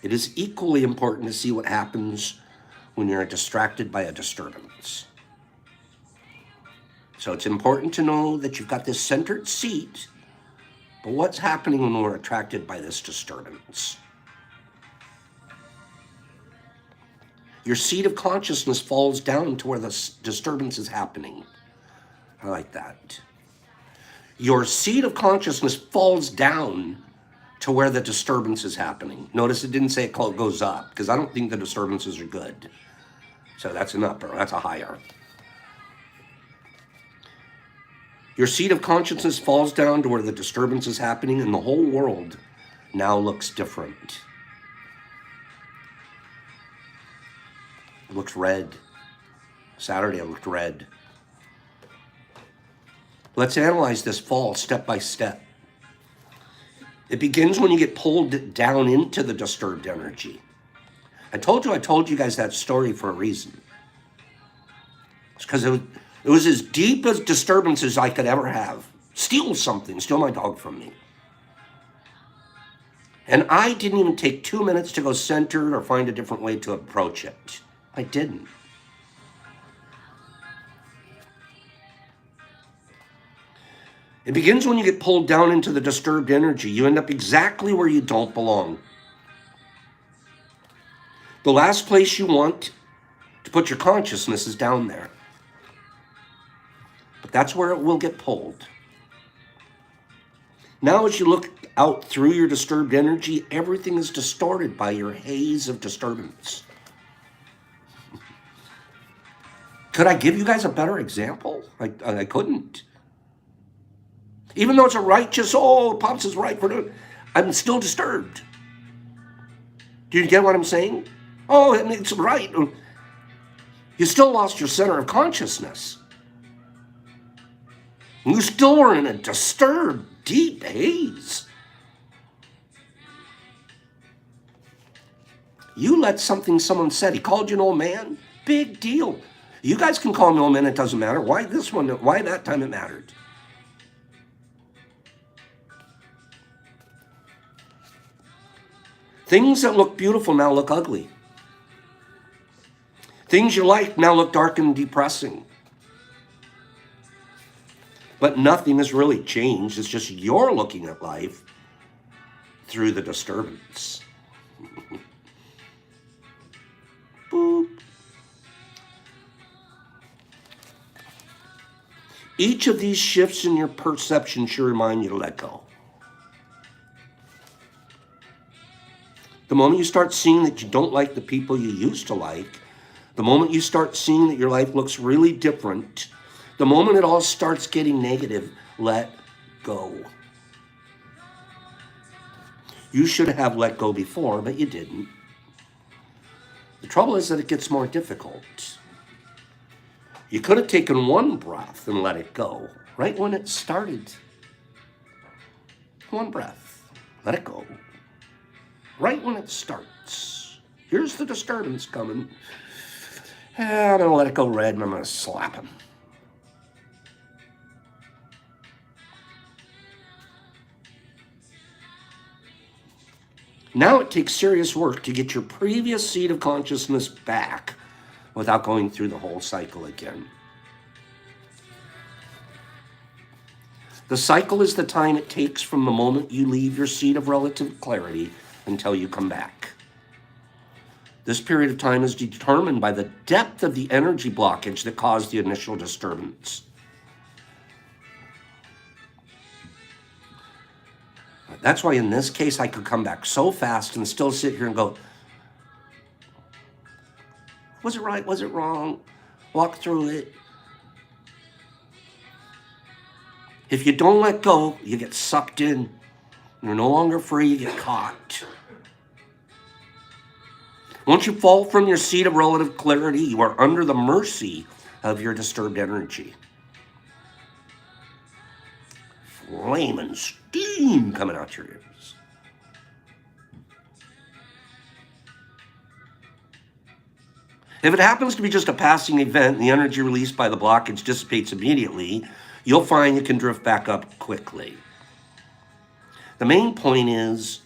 it is equally important to see what happens when you're distracted by a disturbance. So it's important to know that you've got this centered seat, but what's happening when we're attracted by this disturbance? Your seat of consciousness falls down to where the disturbance is happening. I like that. Your seat of consciousness falls down to where the disturbance is happening. Notice it didn't say it goes up, because I don't think the disturbances are good. So that's an upper, that's a higher. Your seat of consciousness falls down to where the disturbance is happening, and the whole world now looks different. It looks red. Saturday it looked red. Let's analyze this fall step by step. It begins when you get pulled down into the disturbed energy. I told you guys that story for a reason. It's because it was as deep as disturbance as I could ever have. Steal my dog from me. And I didn't even take 2 minutes to go centered or find a different way to approach it. I didn't. It begins when you get pulled down into the disturbed energy. You end up exactly where you don't belong. The last place you want to put your consciousness is down there. But that's where it will get pulled. Now as you look out through your disturbed energy, everything is distorted by your haze of disturbance. Could I give you guys a better example? I couldn't. Even though it's a righteous, Pops is right for doing, I'm still disturbed. Do you get what I'm saying? It's right. You still lost your center of consciousness. You still were in a disturbed, deep haze. You let someone said, he called you an old man? Big deal. You guys can call me old man, it doesn't matter. Why that time it mattered? Things that look beautiful now look ugly. Things you like now look dark and depressing. But nothing has really changed. It's just you're looking at life through the disturbance. Boop. Each of these shifts in your perception should remind you to let go. The moment you start seeing that you don't like the people you used to like, the moment you start seeing that your life looks really different, the moment it all starts getting negative, let go. You should have let go before, but you didn't. The trouble is that it gets more difficult. You could have taken one breath and let it go, right when it started. One breath, let it go. Right when it starts. Here's the disturbance coming. I'm going to let it go red and I'm going to slap him. Now it takes serious work to get your previous seat of consciousness back without going through the whole cycle again. The cycle is the time it takes from the moment you leave your seat of relative clarity until you come back. This period of time is determined by the depth of the energy blockage that caused the initial disturbance. That's why in this case, I could come back so fast and still sit here and go, was it right? Was it wrong? Walk through it. If you don't let go, you get sucked in. You're no longer free, you get caught. Once you fall from your seat of relative clarity, you are under the mercy of your disturbed energy. Flame and steam coming out your ears. If it happens to be just a passing event and the energy released by the blockage dissipates immediately, you'll find you can drift back up quickly. The main point is,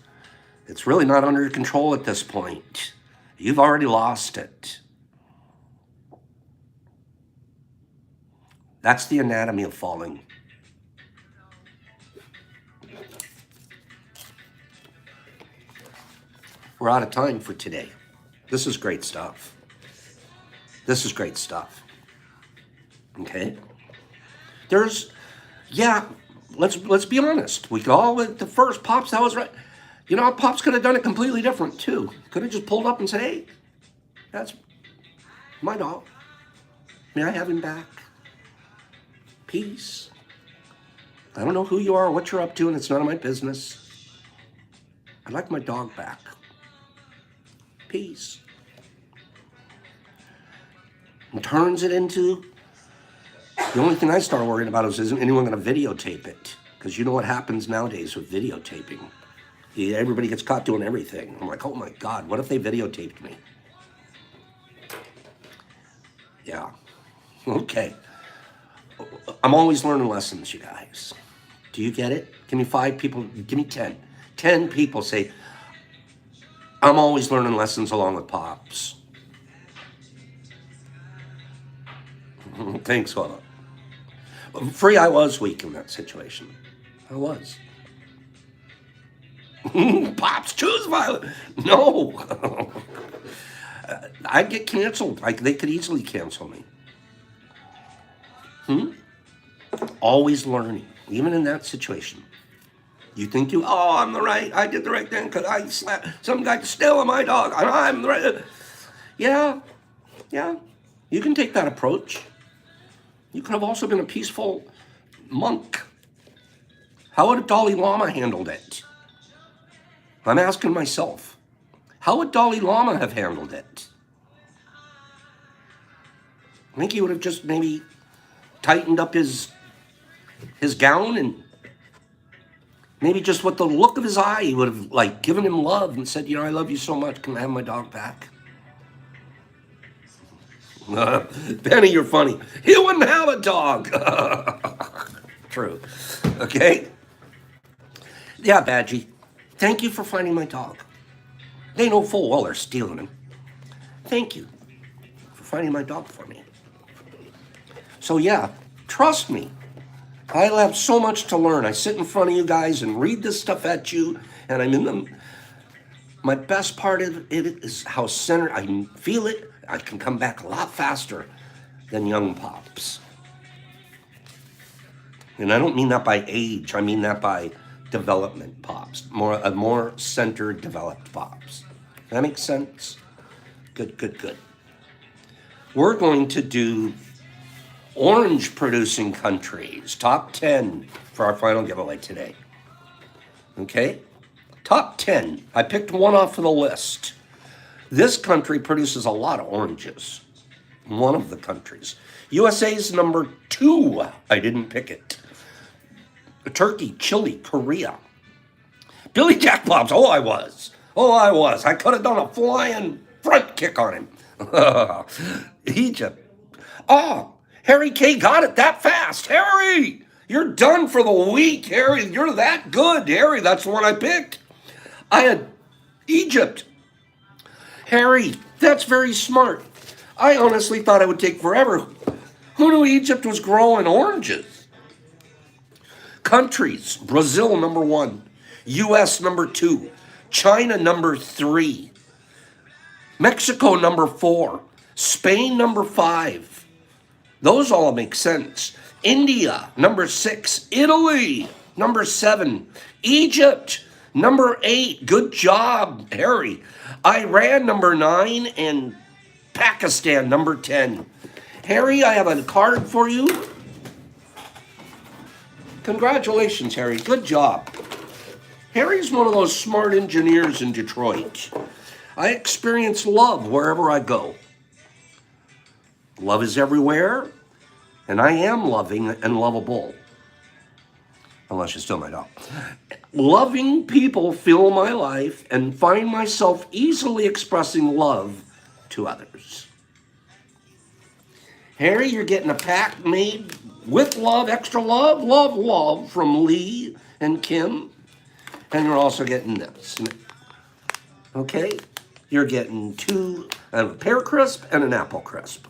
it's really not under your control at this point. You've already lost it. That's the anatomy of falling. We're out of time for today. This is great stuff. This is great stuff. Okay? Let's be honest. We could all, at the first, Pops, that was right. You know, Pops could have done it completely different, too. Could have just pulled up and said, hey, that's my dog. May I have him back? Peace. I don't know who you are or what you're up to, and it's none of my business. I'd like my dog back. Peace. And turns it into, the only thing I start worrying about is, isn't anyone going to videotape it? Because you know what happens nowadays with videotaping. Everybody gets caught doing everything. I'm like, oh my God, what if they videotaped me? Yeah. Okay. I'm always learning lessons, you guys. Do you get it? Give me 5 people, give me 10. 10 people say, I'm always learning lessons along with Pops. Thanks, Willa. Free, I was weak in that situation. I was. Pops, choose violence. No. I'd get canceled. They could easily cancel me. Always learning, even in that situation. You think I'm the right, I did the right thing because I slapped some guy stealing my dog. I'm the right. Yeah. You can take that approach. You could have also been a peaceful monk. How would Dalai Lama handled it? I'm asking myself, how would Dalai Lama have handled it? I think he would have just maybe tightened up his gown and maybe just with the look of his eye, he would have given him love and said, I love you so much. Can I have my dog back? Penny, you're funny. He wouldn't have a dog. True. Okay? Yeah, Badgie. Thank you for finding my dog. They know full well they're stealing him. Thank you for finding my dog for me. So yeah, trust me. I have so much to learn. I sit in front of you guys and read this stuff at you, and I'm in them. My best part of it is how centered I can feel it. I can come back a lot faster than young Pops. And I don't mean that by age. I mean that by development Pops. More centered, developed Pops. That makes sense? Good. We're going to do orange producing countries, top 10 for our final giveaway today. Okay? Top 10. I picked one off of the list. This country produces a lot of oranges. One of the countries. USA's number 2. I didn't pick it. Turkey, Chile, Korea. Billy Jack Pops. Oh, I was. I could have done a flying front kick on him. Egypt. Oh, Harry K got it that fast. Harry, you're done for the week. Harry, you're that good. Harry, that's the one I picked. I had Egypt. Harry, that's very smart. I honestly thought it would take forever. Who knew Egypt was growing oranges? Countries, Brazil number 1, US number 2, China number 3, Mexico, number 4. Spain, number 5. Those all make sense. India, number 6. Italy, number 7. Egypt, number 8. Good job, Harry. Iran, number 9. And Pakistan, number 10. Harry, I have a card for you. Congratulations, Harry. Good job. Harry's one of those smart engineers in Detroit. I experience love wherever I go. Love is everywhere, and I am loving and lovable. Unless you steal my dog. Loving people fill my life and find myself easily expressing love to others. Harry, you're getting a pack made with love, extra love, love from Lee and Kim. And you're also getting this. Okay? You're getting a pear crisp and an apple crisp.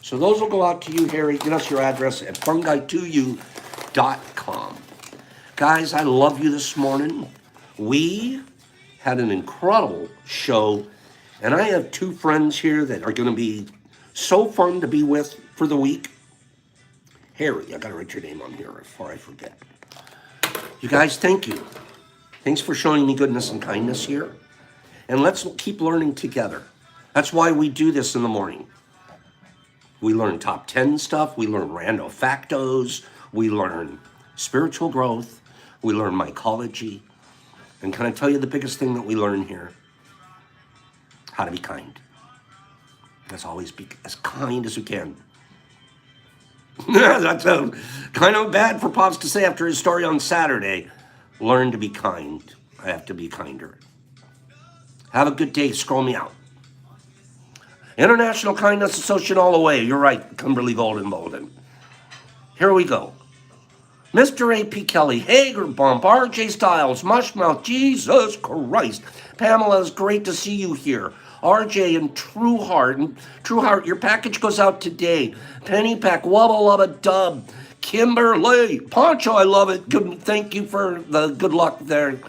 So those will go out to you, Harry. Get us your address at fungi2u.com. Guys, I love you this morning. We had an incredible show. And I have 2 friends here that are going to be so fun to be with for the week. Harry, I got to write your name on here before I forget. You guys, thank you. Thanks for showing me goodness and kindness here. And let's keep learning together. That's why we do this in the morning. We learn top 10 stuff. We learn Rando factos. We learn spiritual growth. We learn mycology. And can I tell you the biggest thing that we learn here? How to be kind. Let's always be as kind as we can. That's kind of bad for Pops to say after his story on Saturday. Learn to be kind. I have to be kinder. Have a good day. Scroll me out. International Kindness Association all the way. You're right, Kimberly Golden Bolden. Here we go. Mr. A.P. Kelly, Hager Bump, R.J. Styles, Mushmouth, Jesus Christ. Pamela, it's great to see you here. R.J. and True Heart, your package goes out today. Penny Pack, Wubba Lubba Dub, Kimberly, Poncho, I love it. Good, thank you for the good luck there.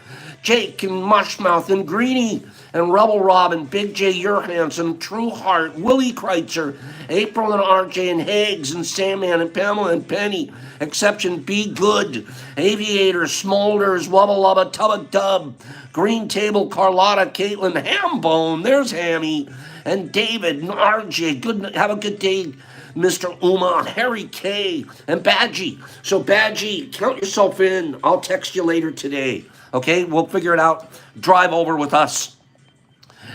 Jake and Mushmouth and Greenie and Rebel Rob and Big J Johansson, True Heart, Willie Kreitzer, April and RJ and Higgs and Sandman and Pamela and Penny, Exception Be Good, Aviator, Smolders, Wubba Lubba, Tubba Dub, Green Table, Carlotta, Caitlin, Hambone, there's Hammy, and David and RJ. Good, have a good day, Mr. Uma, Harry K, and Badgie. So Badgie, count yourself in. I'll text you later today. Okay, we'll figure it out. Drive over with us.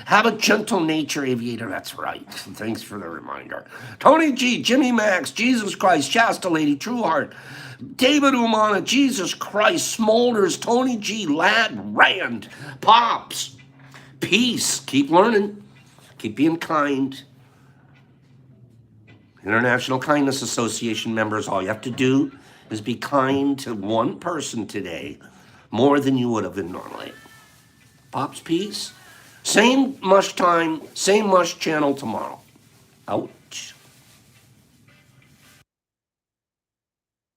Have a gentle nature, Aviator. That's right. Thanks for the reminder. Tony G, Jimmy Max, Jesus Christ, Shasta Lady, True Heart, David Umana, Jesus Christ, Smolders, Tony G, Lad, Rand, Pops. Peace. Keep learning. Keep being kind. International Kindness Association members, all you have to do is be kind to one person today, more than you would have been normally. Pops, peace. Same mush time, same mush channel tomorrow. Out.